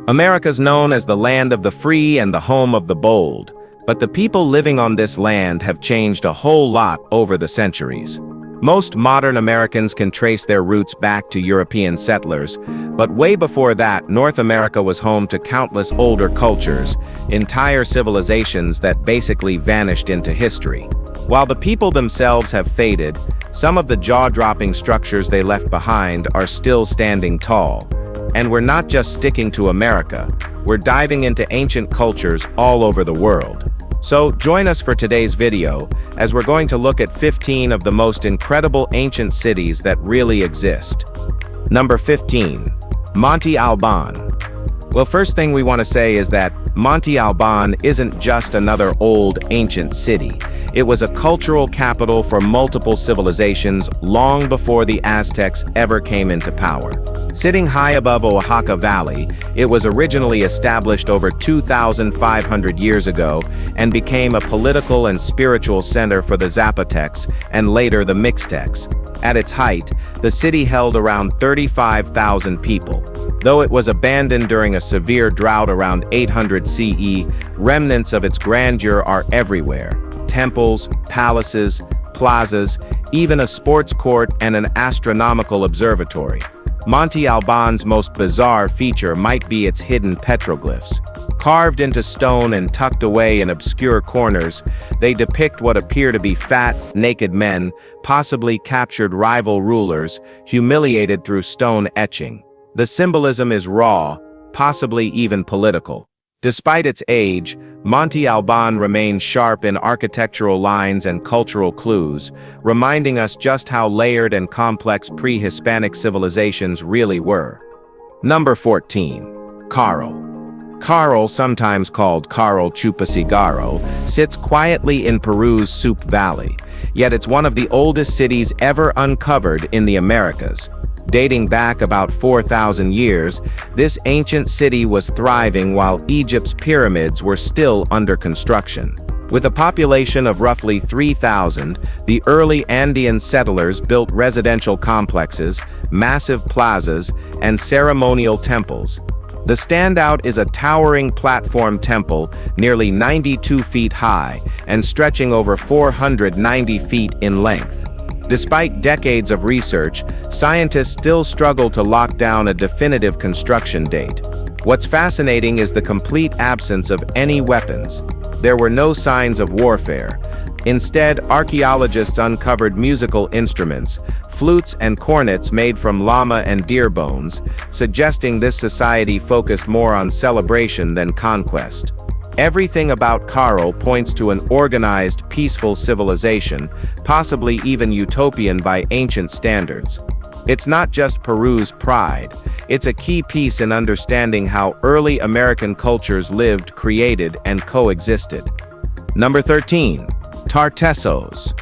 America's known as the land of the free and the home of the bold, but the people living on this land have changed a whole lot over the centuries. Most modern Americans can trace their roots back to European settlers, but way before that, North America was home to countless older cultures, entire civilizations that basically vanished into history. While the people themselves have faded, some of the jaw-dropping structures they left behind are still standing tall. And we're not just sticking to America, we're diving into ancient cultures all over the world. So join us for today's video, as we're going to look at 15 of the most incredible ancient cities that really exist. Number 15. Monty Alban. Well, first thing we want to say is that Monty Alban isn't just another old ancient city. It was a cultural capital for multiple civilizations long before the Aztecs ever came into power. Sitting high above Oaxaca Valley, it was originally established over 2,500 years ago and became a political and spiritual center for the Zapotecs and later the Mixtecs. At its height, the city held around 35,000 people. Though it was abandoned during a severe drought around 800 CE, remnants of its grandeur are everywhere. Temples, palaces, plazas, even a sports court and an astronomical observatory. Monty Alban's most bizarre feature might be its hidden petroglyphs. Carved into stone and tucked away in obscure corners, they depict what appear to be fat, naked men, possibly captured rival rulers, humiliated through stone etching. The symbolism is raw, possibly even political. Despite its age, Monty Alban remains sharp in architectural lines and cultural clues, reminding us just how layered and complex pre-Hispanic civilizations really were. Number 14. Caral. Caral, sometimes called Caral Chupasigaro, sits quietly in Peru's Supe Valley, yet it's one of the oldest cities ever uncovered in the Americas. Dating back about 4,000 years, this ancient city was thriving while Egypt's pyramids were still under construction. With a population of roughly 3,000, the early Andean settlers built residential complexes, massive plazas, and ceremonial temples. The standout is a towering platform temple, nearly 92 feet high and stretching over 490 feet in length. Despite decades of research, scientists still struggle to lock down a definitive construction date. What's fascinating is the complete absence of any weapons. There were no signs of warfare. Instead, archaeologists uncovered musical instruments, flutes and cornets made from llama and deer bones, suggesting this society focused more on celebration than conquest. Everything about Caral points to an organized, peaceful civilization, possibly even utopian by ancient standards. It's not just Peru's pride, it's a key piece in understanding how early American cultures lived, created, and coexisted. Number 13. Tartessos.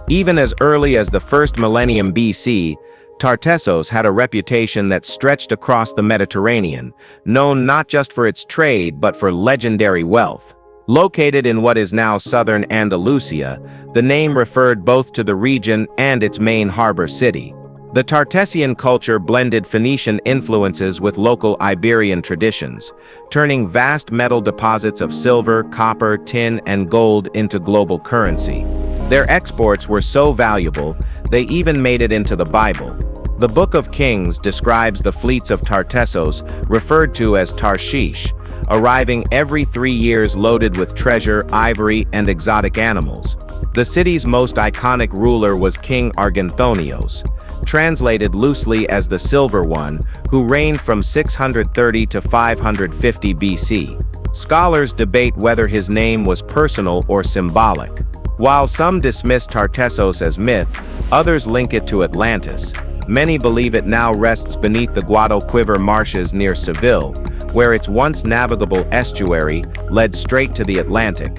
Even as early as the first millennium BC, Tartessos had a reputation that stretched across the Mediterranean, known not just for its trade but for legendary wealth. Located in what is now southern Andalusia, the name referred both to the region and its main harbor city. The Tartessian culture blended Phoenician influences with local Iberian traditions, turning vast metal deposits of silver, copper, tin, and gold into global currency. Their exports were so valuable, they even made it into the Bible. The Book of Kings describes the fleets of Tartessos, referred to as Tarshish, arriving every 3 years loaded with treasure, ivory, and exotic animals. The city's most iconic ruler was King Arganthonios, translated loosely as the Silver One, who reigned from 630 to 550 BC. Scholars debate whether his name was personal or symbolic. While some dismiss Tartessos as myth, others link it to Atlantis. Many believe it now rests beneath the Guadalquivir marshes near Seville, where its once navigable estuary led straight to the Atlantic.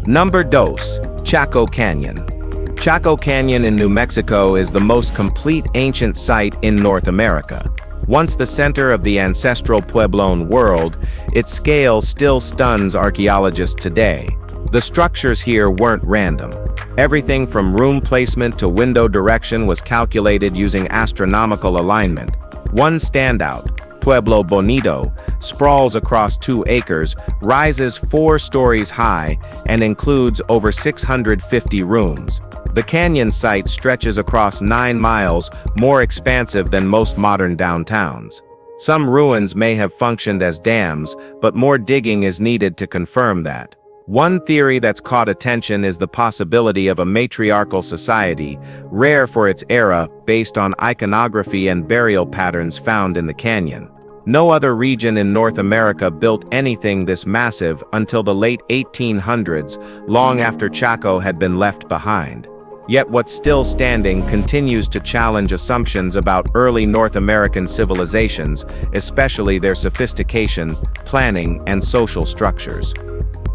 Number 2. Chaco Canyon. Chaco Canyon in New Mexico is the most complete ancient site in North America. Once the center of the ancestral Puebloan world, its scale still stuns archaeologists today. The structures here weren't random. Everything from room placement to window direction was calculated using astronomical alignment. One standout, Pueblo Bonito, sprawls across 2 acres, rises 4 stories high, and includes over 650 rooms. The canyon site stretches across 9 miles, more expansive than most modern downtowns. Some ruins may have functioned as dams, but more digging is needed to confirm that. One theory that's caught attention is the possibility of a matriarchal society, rare for its era, based on iconography and burial patterns found in the canyon. No other region in North America built anything this massive until the late 1800s, long after Chaco had been left behind. Yet what's still standing continues to challenge assumptions about early North American civilizations, especially their sophistication, planning, and social structures.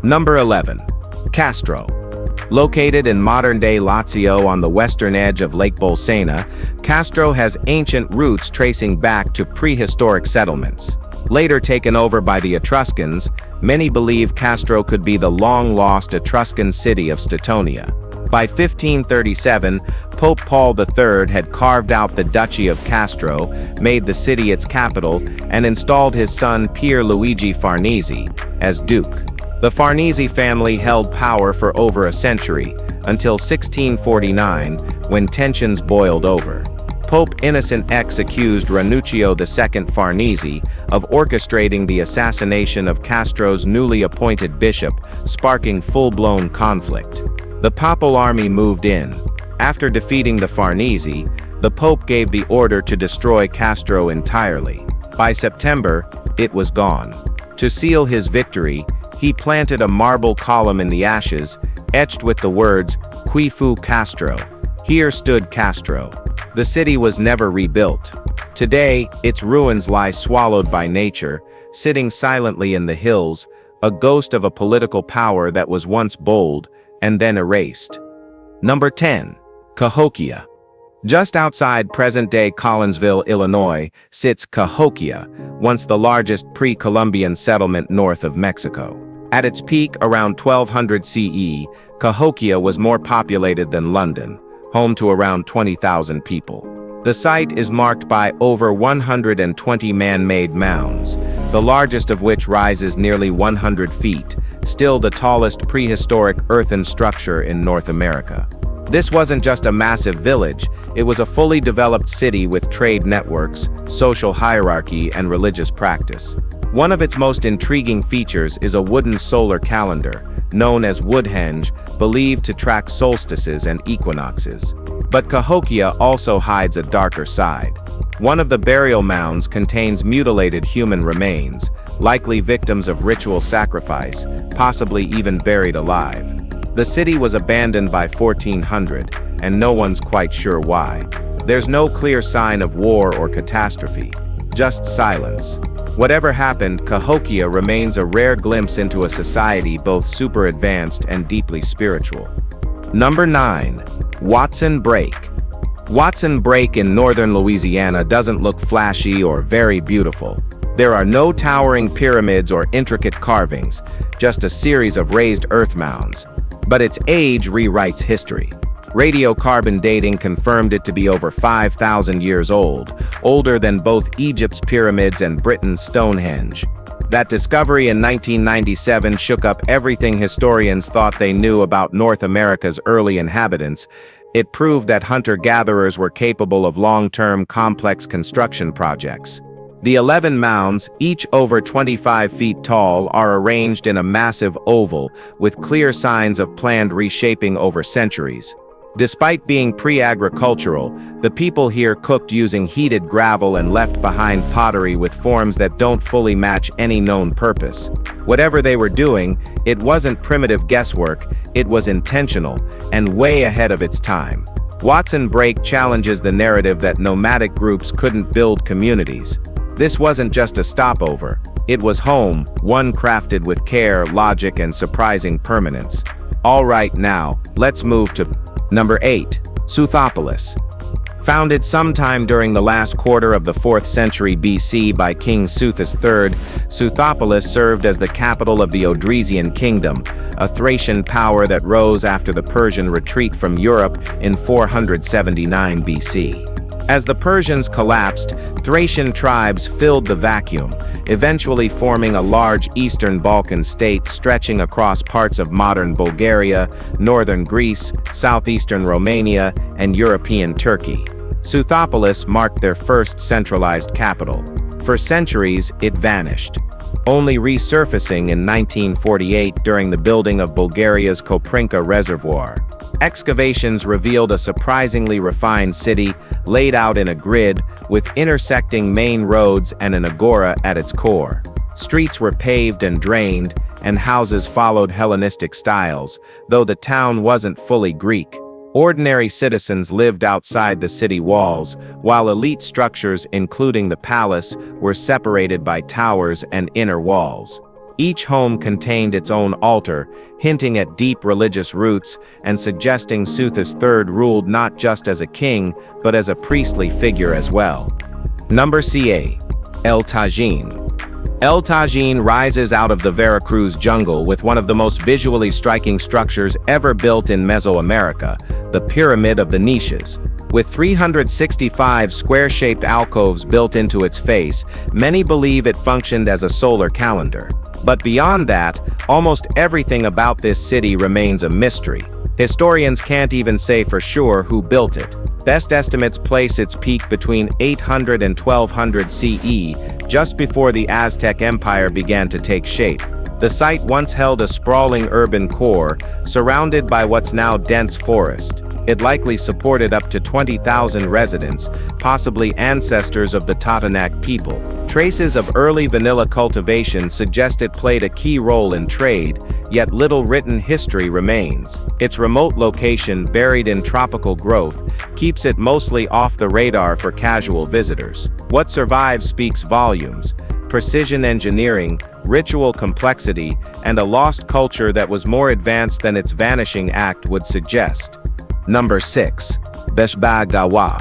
Number 11. Castro. Located in modern-day Lazio on the western edge of Lake Bolsena, Castro has ancient roots tracing back to prehistoric settlements. Later taken over by the Etruscans, many believe Castro could be the long-lost Etruscan city of Stetonia. By 1537, Pope Paul III had carved out the Duchy of Castro, made the city its capital, and installed his son Pier Luigi Farnese as Duke. The Farnese family held power for over a century, until 1649, when tensions boiled over. Pope Innocent X accused Ranuccio II Farnese of orchestrating the assassination of Castro's newly appointed bishop, sparking full-blown conflict. The papal army moved in. After defeating the Farnese, the Pope gave the order to destroy Castro entirely. By September, it was gone. To seal his victory, he planted a marble column in the ashes, etched with the words, "Qui fu Castro." Here stood Castro. The city was never rebuilt. Today, its ruins lie swallowed by nature, sitting silently in the hills, a ghost of a political power that was once bold, and then erased. Number 10. Cahokia. Just outside present-day Collinsville, Illinois, sits Cahokia, once the largest pre-Columbian settlement north of Mexico. At its peak around 1200 CE, Cahokia was more populated than London, home to around 20,000 people. The site is marked by over 120 man-made mounds, the largest of which rises nearly 100 feet, still the tallest prehistoric earthen structure in North America. This wasn't just a massive village, it was a fully developed city with trade networks, social hierarchy, and religious practice. One of its most intriguing features is a wooden solar calendar, known as Woodhenge, believed to track solstices and equinoxes. But Cahokia also hides a darker side. One of the burial mounds contains mutilated human remains, likely victims of ritual sacrifice, possibly even buried alive. The city was abandoned by 1400, and no one's quite sure why. There's no clear sign of war or catastrophe, just silence. Whatever happened, Cahokia remains a rare glimpse into a society both super advanced and deeply spiritual. Number 9. Watson Brake. Watson Brake in northern Louisiana doesn't look flashy or very beautiful. There are no towering pyramids or intricate carvings, just a series of raised earth mounds. But its age rewrites history. Radiocarbon dating confirmed it to be over 5,000 years old, older than both Egypt's pyramids and Britain's Stonehenge. That discovery in 1997 shook up everything historians thought they knew about North America's early inhabitants. It proved that hunter-gatherers were capable of long-term complex construction projects. The 11 mounds, each over 25 feet tall, are arranged in a massive oval, with clear signs of planned reshaping over centuries. Despite being pre-agricultural, the people here cooked using heated gravel and left behind pottery with forms that don't fully match any known purpose. Whatever they were doing, it wasn't primitive guesswork, it was intentional, and way ahead of its time. Watson Brake challenges the narrative that nomadic groups couldn't build communities. This wasn't just a stopover, it was home, one crafted with care, logic, and surprising permanence. All right, now, let's move to Number 8. Suthopoulos. Founded sometime during the last quarter of the 4th century BC by King Suthos III, Suthopoulos served as the capital of the Odrysian kingdom, a Thracian power that rose after the Persian retreat from Europe in 479 BC. As the Persians collapsed, Thracian tribes filled the vacuum, eventually forming a large Eastern Balkan state stretching across parts of modern Bulgaria, northern Greece, southeastern Romania, and European Turkey. Suthopoulos marked their first centralized capital. For centuries, it vanished, only resurfacing in 1948 during the building of Bulgaria's Koprinka Reservoir. Excavations revealed a surprisingly refined city, laid out in a grid, with intersecting main roads and an agora at its core. Streets were paved and drained, and houses followed Hellenistic styles, though the town wasn't fully Greek. Ordinary citizens lived outside the city walls, while elite structures, including the palace, were separated by towers and inner walls. Each home contained its own altar, hinting at deep religious roots and suggesting Suthos III ruled not just as a king, but as a priestly figure as well. Number CA. El Tajine. El Tajine rises out of the Veracruz jungle with one of the most visually striking structures ever built in Mesoamerica, the Pyramid of the Niches. With 365 square-shaped alcoves built into its face, many believe it functioned as a solar calendar. But beyond that, almost everything about this city remains a mystery. Historians can't even say for sure who built it. Best estimates place its peak between 800 and 1200 CE, just before the Aztec Empire began to take shape. The site once held a sprawling urban core, surrounded by what's now dense forest. It likely supported up to 20,000 residents, possibly ancestors of the Totonac people. Traces of early vanilla cultivation suggest it played a key role in trade, yet little written history remains. Its remote location, buried in tropical growth, keeps it mostly off the radar for casual visitors. What survives speaks volumes: precision engineering, ritual complexity, and a lost culture that was more advanced than its vanishing act would suggest. Number 6. Besawwa.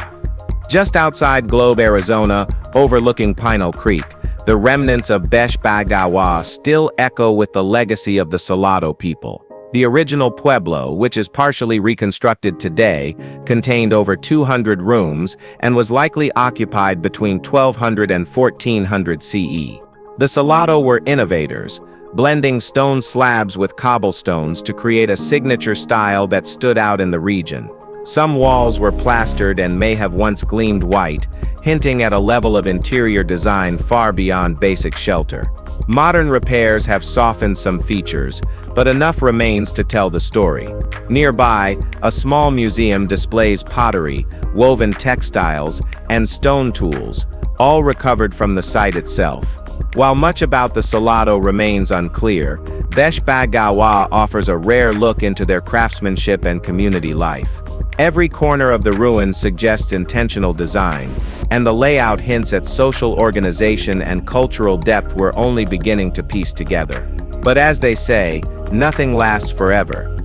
Just outside Globe, Arizona, overlooking Pinal Creek, the remnants of Besawwa still echo with the legacy of the Salado people. The original pueblo, which is partially reconstructed today, contained over 200 rooms and was likely occupied between 1200 and 1400 CE. The Salado were innovators, blending stone slabs with cobblestones to create a signature style that stood out in the region. Some walls were plastered and may have once gleamed white, hinting at a level of interior design far beyond basic shelter. Modern repairs have softened some features, but enough remains to tell the story. Nearby, a small museum displays pottery, woven textiles, and stone tools, all recovered from the site itself. While much about the Salado remains unclear, Besawwa offers a rare look into their craftsmanship and community life. Every corner of the ruin suggests intentional design, and the layout hints at social organization and cultural depth we're only beginning to piece together. But as they say, nothing lasts forever.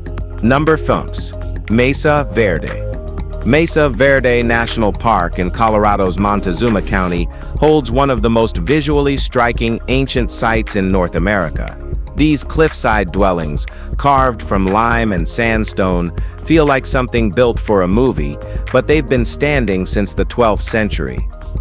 Number 5. Mesa Verde. Mesa Verde National Park in Colorado's Montezuma County holds one of the most visually striking ancient sites in North America. These cliffside dwellings, carved from lime and sandstone, feel like something built for a movie, but they've been standing since the 12th century.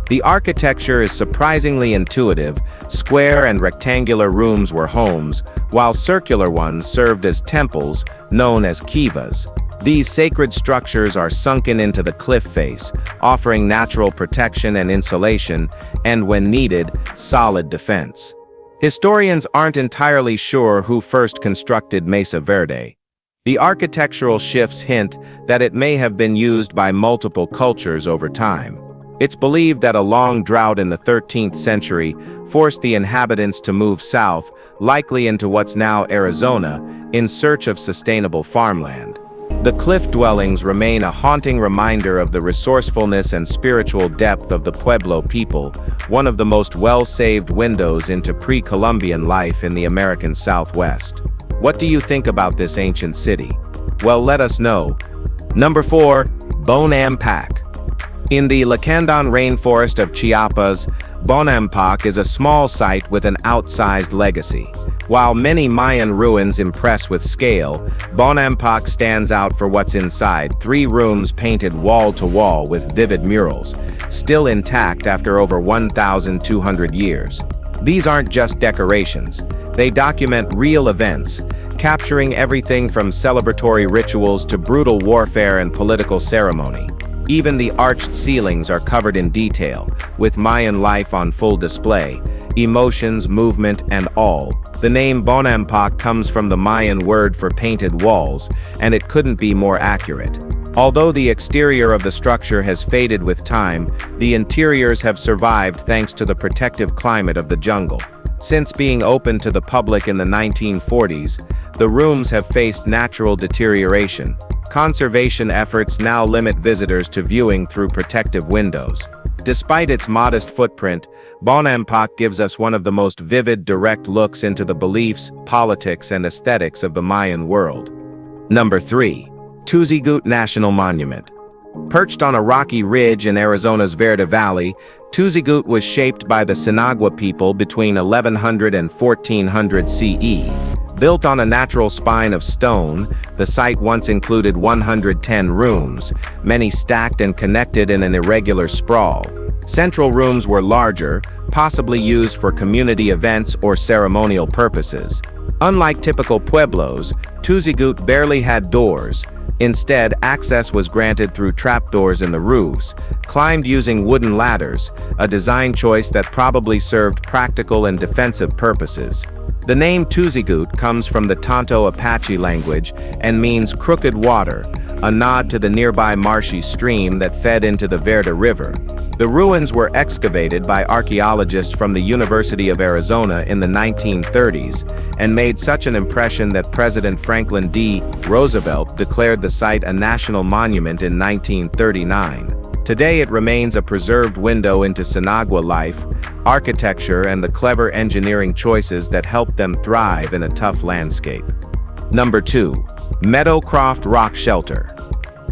The architecture is surprisingly intuitive. Square and rectangular rooms were homes, while circular ones served as temples, known as kivas. These sacred structures are sunken into the cliff face, offering natural protection and insulation, and when needed, solid defense. Historians aren't entirely sure who first constructed Mesa Verde. The architectural shifts hint that it may have been used by multiple cultures over time. It's believed that a long drought in the 13th century forced the inhabitants to move south, likely into what's now Arizona, in search of sustainable farmland. The cliff dwellings remain a haunting reminder of the resourcefulness and spiritual depth of the Pueblo people, one of the most well-saved windows into pre-Columbian life in the American Southwest. What do you think about this ancient city? Well, let us know. Number 4. Bonampak. In the Lacandon rainforest of Chiapas, Bonampak is a small site with an outsized legacy. While many Mayan ruins impress with scale, Bonampak stands out for what's inside: 3 rooms painted wall to wall with vivid murals, still intact after over 1,200 years. These aren't just decorations. They document real events, capturing everything from celebratory rituals to brutal warfare and political ceremony. Even the arched ceilings are covered in detail, with Mayan life on full display, emotions, movement, and all. The name Bonampak comes from the Mayan word for painted walls, and it couldn't be more accurate. Although the exterior of the structure has faded with time, the interiors have survived thanks to the protective climate of the jungle. Since being opened to the public in the 1940s, the rooms have faced natural deterioration. Conservation efforts now limit visitors to viewing through protective windows. Despite its modest footprint, Bonampak gives us one of the most vivid, direct looks into the beliefs, politics, and aesthetics of the Mayan world. Number 3. Tuzigoot National Monument. Perched on a rocky ridge in Arizona's Verde Valley, Tuzigoot was shaped by the Sinagua people between 1100 and 1400 CE. Built on a natural spine of stone, the site once included 110 rooms, many stacked and connected in an irregular sprawl. Central rooms were larger, possibly used for community events or ceremonial purposes. Unlike typical pueblos, Tuzigoot barely had doors. Instead, access was granted through trapdoors in the roofs, climbed using wooden ladders, a design choice that probably served practical and defensive purposes. The name Tuzigoot comes from the Tonto Apache language and means crooked water, a nod to the nearby marshy stream that fed into the Verde River. The ruins were excavated by archaeologists from the University of Arizona in the 1930s and made such an impression that President Franklin D. Roosevelt declared the site a national monument in 1939. Today it remains a preserved window into Sinagua life, architecture, and the clever engineering choices that helped them thrive in a tough landscape. Number 2. Meadowcraftoft Rock Shelter.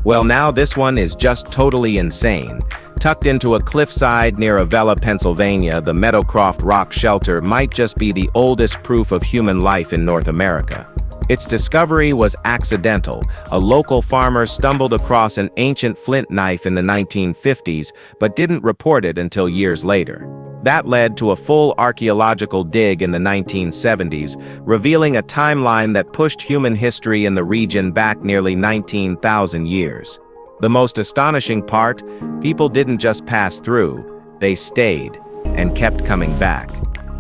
Well, now this one is just totally insane. Tucked into a cliffside near Avella, Pennsylvania, the Meadowcraftoft Rock Shelter might just be the oldest proof of human life in North America. Its discovery was accidental. A local farmer stumbled across an ancient flint knife in the 1950s, but didn't report it until years later. That led to a full archaeological dig in the 1970s, revealing a timeline that pushed human history in the region back nearly 19,000 years. The most astonishing part, people didn't just pass through, they stayed and kept coming back.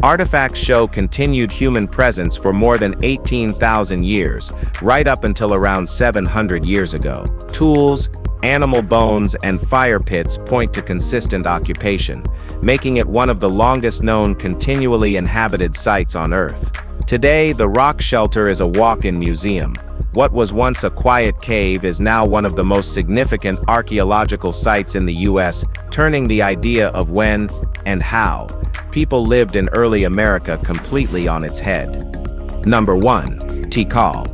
Artifacts show continued human presence for more than 18,000 years, right up until around 700 years ago. Tools, animal bones, and fire pits point to consistent occupation, making it one of the longest-known continually inhabited sites on Earth. Today, the rock shelter is a walk-in museum. What was once a quiet cave is now one of the most significant archaeological sites in the U.S., turning the idea of when and how people lived in early America completely on its head. Number 1. Tikal.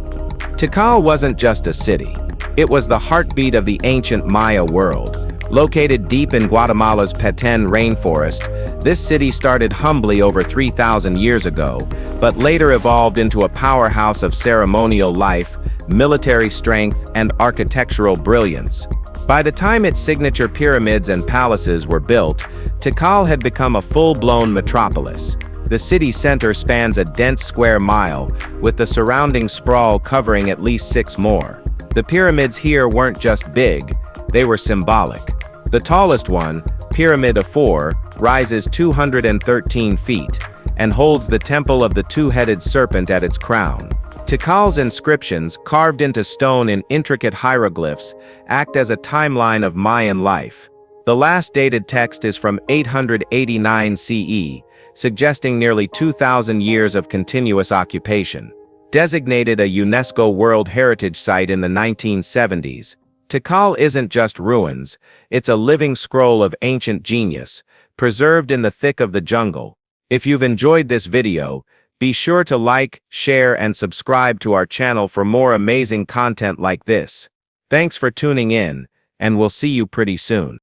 Tikal wasn't just a city. It was the heartbeat of the ancient Maya world. Located deep in Guatemala's Petén rainforest, this city started humbly over 3,000 years ago, but later evolved into a powerhouse of ceremonial life, military strength, and architectural brilliance. By the time its signature pyramids and palaces were built, Tikal had become a full-blown metropolis. The city center spans a dense square mile, with the surrounding sprawl covering at least 6 more. The pyramids here weren't just big, they were symbolic. The tallest one, Pyramid of 4, rises 213 feet, and holds the temple of the two-headed serpent at its crown. Tikal's inscriptions, carved into stone in intricate hieroglyphs, act as a timeline of Mayan life. The last dated text is from 889 CE, suggesting nearly 2,000 years of continuous occupation. Designated a UNESCO World Heritage Site in the 1970s, Tikal isn't just ruins, it's a living scroll of ancient genius, preserved in the thick of the jungle. If you've enjoyed this video, be sure to like, share, and subscribe to our channel for more amazing content like this. Thanks for tuning in, and we'll see you pretty soon.